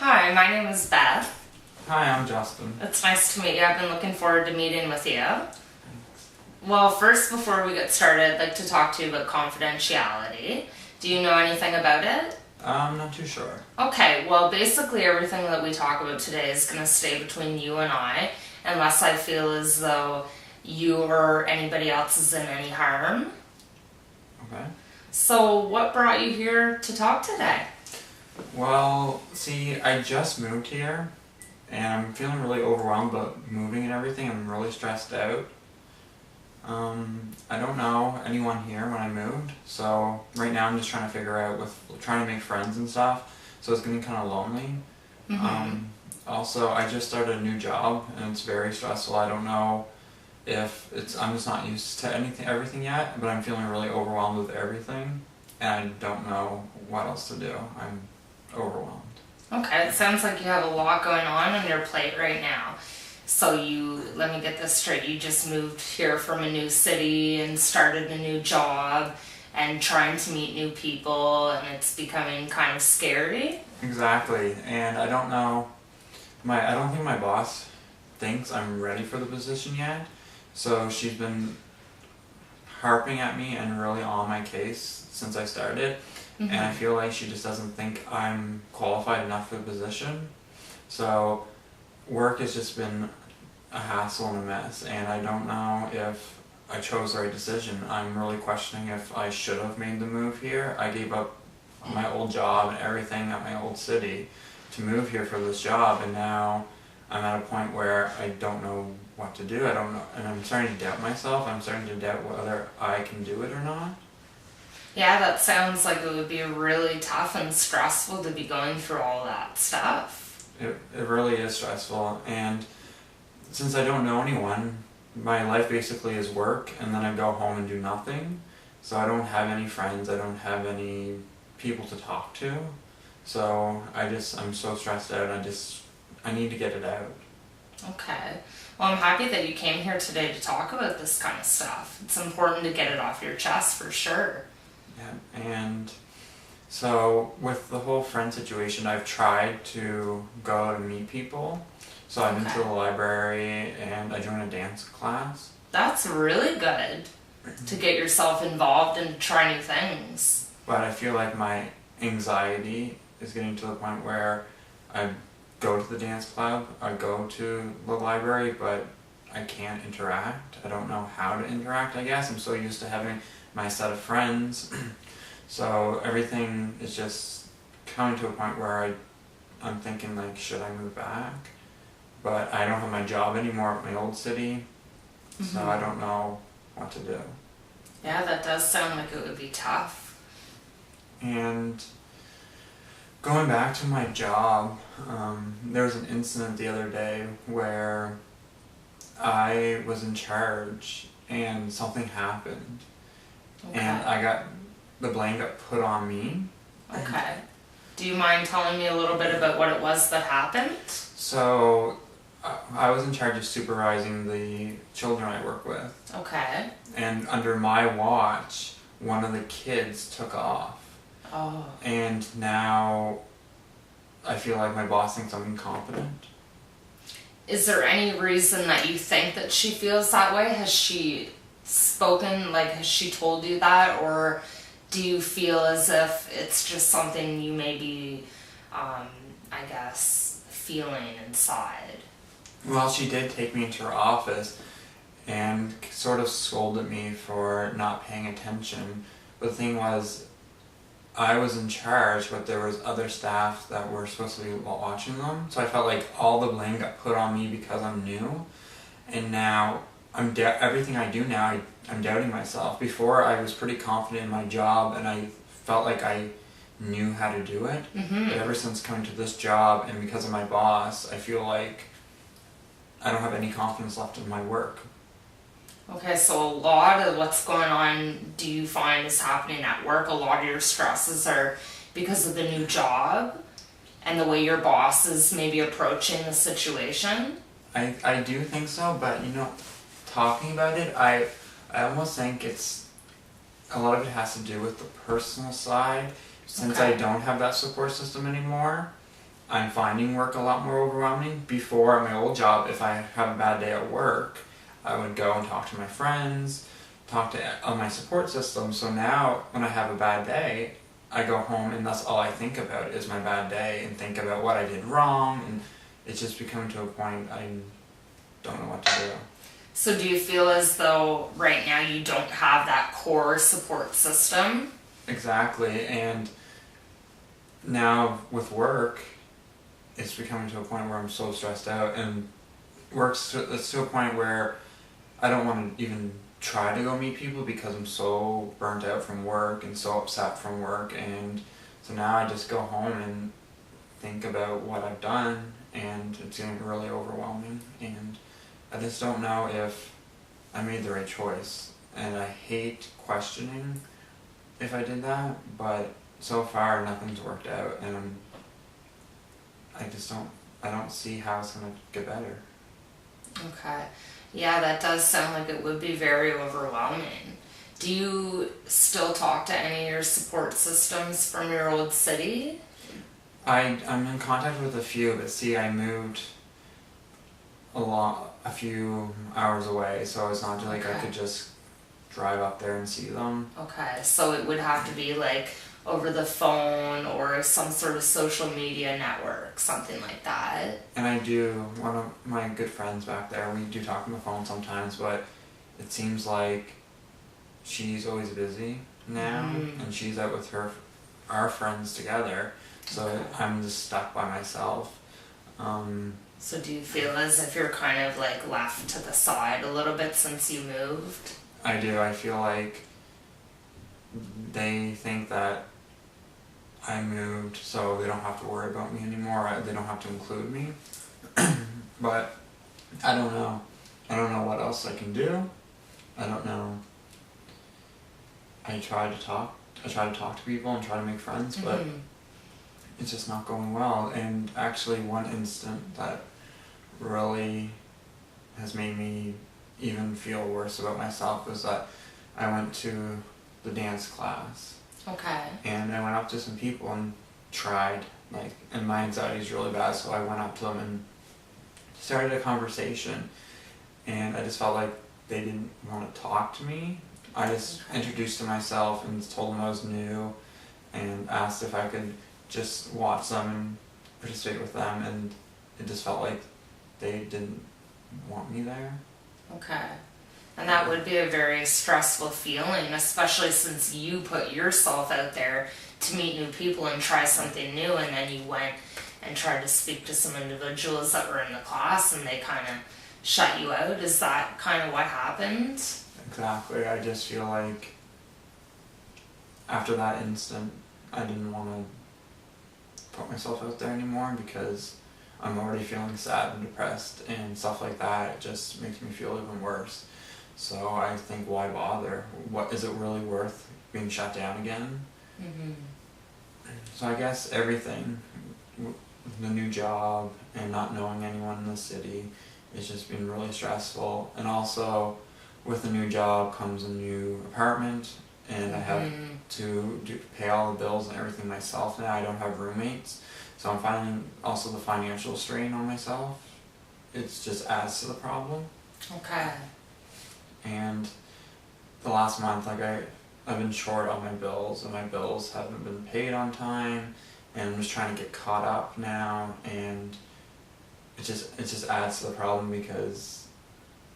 Hi, my name is Beth. Hi, I'm Justin. It's nice to meet you. I've been looking forward to meeting with you. Well, first, before we get started, I'd like to talk to you about confidentiality. Do you know anything about it? I'm not too sure. Okay, well, basically everything that we talk about today is going to stay between you and I, unless I feel as though you or anybody else is in any harm. Okay. So, what brought you here to talk today? Well, see, I just moved here, and I'm feeling really overwhelmed about moving and everything. I'm really stressed out. I don't know anyone here when I moved, so right now I'm just trying to figure out trying to make friends and stuff, so it's getting kind of lonely. Mm-hmm. Also, I just started a new job, and it's very stressful. I don't know if I'm just not used to everything yet, but I'm feeling really overwhelmed with everything, and I don't know what else to do. I'm overwhelmed. Okay, it sounds like you have a lot going on your plate right now. So let me get this straight, you just moved here from a new city and started a new job and trying to meet new people, and it's becoming kind of scary? Exactly, and I don't think my boss thinks I'm ready for the position yet, so she's been harping at me and really on my case since I started. Mm-hmm. And I feel like she just doesn't think I'm qualified enough for the position. So work has just been a hassle and a mess, and I don't know if I chose the right decision. I'm really questioning if I should have made the move here. I gave up my old job and everything at my old city to move here for this job, and now I'm at a point where I don't know what to do. I don't know, and I'm starting to doubt myself. I'm starting to doubt whether I can do it or not. Yeah, that sounds like it would be really tough and stressful to be going through all that stuff. It really is stressful, and since I don't know anyone, my life basically is work, and then I go home and do nothing. So I don't have any friends, I don't have any people to talk to. So I'm so stressed out, I need to get it out. Okay. Well, I'm happy that you came here today to talk about this kind of stuff. It's important to get it off your chest for sure. Yeah, and so with the whole friend situation, I've tried to go out and meet people. So I've been to the library and I joined a dance class. That's really good to get yourself involved and try new things. But I feel like my anxiety is getting to the point where I go to the dance club, I go to the library, but I can't interact. I don't know how to interact, I guess. I'm so used to having my set of friends. So everything is just coming to a point where I'm thinking, like, should I move back? But I don't have my job anymore at my old city, so I don't know what to do. Yeah, that does sound like it would be tough. And going back to my job, there was an incident the other day where I was in charge and something happened. Okay. And the blame got put on me. Okay. Do you mind telling me a little bit about what it was that happened? So, I was in charge of supervising the children I work with. Okay. And under my watch, one of the kids took off. Oh. And now I feel like my boss thinks I'm incompetent. Is there any reason that you think that she feels that way? Has she spoken, has she told you that? Or do you feel as if it's just something you may be, feeling inside? Well, she did take me into her office and sort of scolded me for not paying attention. But the thing was, I was in charge, but there was other staff that were supposed to be watching them. So I felt like all the blame got put on me because I'm new. And now, everything I do now, I'm doubting myself. Before, I was pretty confident in my job, and I felt like I knew how to do it. Mm-hmm. But ever since coming to this job, and because of my boss, I feel like I don't have any confidence left in my work. Okay, so a lot of what's going on, do you find is happening at work? A lot of your stresses are because of the new job and the way your boss is maybe approaching the situation? I do think so, but talking about it, I almost think a lot of it has to do with the personal side. Since I don't have that support system anymore, I'm finding work a lot more overwhelming. Before, at my old job, if I have a bad day at work, I would go and talk to my friends, talk to my support system. So now, when I have a bad day, I go home and that's all I think about is my bad day and think about what I did wrong, and it's just become to a point I don't know what to do. So do you feel as though right now you don't have that core support system? Exactly, and now with work, it's becoming to a point where I'm so stressed out, and it's to a point where I don't want to even try to go meet people because I'm so burnt out from work and so upset from work, and so now I just go home and think about what I've done, and it's getting really overwhelming, and I just don't know if I made the right choice, and I hate questioning if I did that, but so far nothing's worked out, and I don't see how it's going to get better. Okay. Yeah, that does sound like it would be very overwhelming. Do you still talk to any of your support systems from your old city? I'm in contact with a few, but see, I moved a few hours away, so it's not like I could just drive up there and see them. Okay, so it would have to be like over the phone or some sort of social media network, something like that. And I do, one of my good friends back there, we do talk on the phone sometimes, but it seems like she's always busy now, and she's out with our friends together, so I'm just stuck by myself. So do you feel as if you're kind of like left to the side a little bit since you moved? I do. I feel like they think that I moved so they don't have to worry about me anymore. They don't have to include me. But I don't know. I don't know what else I can do. I don't know. I try to talk to people and try to make friends, but it's just not going well. And actually one instant that really has made me even feel worse about myself was that I went to the dance class. Okay. And I went up to some people and tried, and my anxiety is really bad, so I went up to them and started a conversation, and I just felt like they didn't want to talk to me. I just introduced to myself and told them I was new and asked if I could just watch them and participate with them, and it just felt like they didn't want me there. Okay. And that would be a very stressful feeling, especially since you put yourself out there to meet new people and try something new, and then you went and tried to speak to some individuals that were in the class and they kind of shut you out. Is that kind of what happened? Exactly. I just feel like after that instant, I didn't want to put myself out there anymore because I'm already feeling sad and depressed, and stuff like that. It just makes me feel even worse. So I think, why bother? What is it really worth being shut down again? So I guess everything, the new job and not knowing anyone in the city, it's just been really stressful. And also, with the new job comes a new apartment, and I have to pay all the bills and everything myself now. I don't have roommates, so I'm finding also the financial strain on myself. It just adds to the problem. Okay. And the last month, I've been short on my bills, and my bills haven't been paid on time, and I'm just trying to get caught up now, and it just adds to the problem because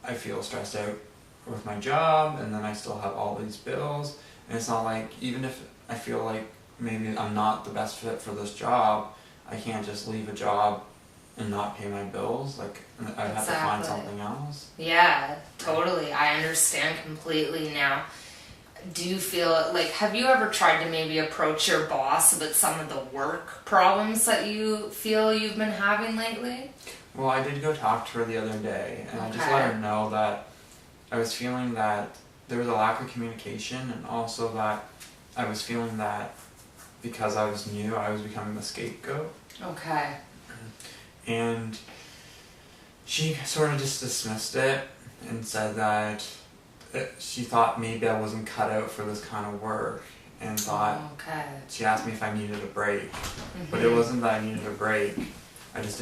I feel stressed out with my job, and then I still have all these bills, and it's not like, even if I feel like maybe I'm not the best fit for this job, I can't just leave a job and not pay my bills. I'd have to find something else. Yeah, totally. I understand completely now. Do you feel like, have you ever tried to maybe approach your boss about some of the work problems that you feel you've been having lately? Well, I did go talk to her the other day, and I just let her know that I was feeling that there was a lack of communication, and also that I was feeling that because I was new, I was becoming the scapegoat. Okay. And she sort of just dismissed it and said that she thought maybe I wasn't cut out for this kind of work, and thought, Okay. she asked me if I needed a break. But it wasn't that I needed a break. I just didn't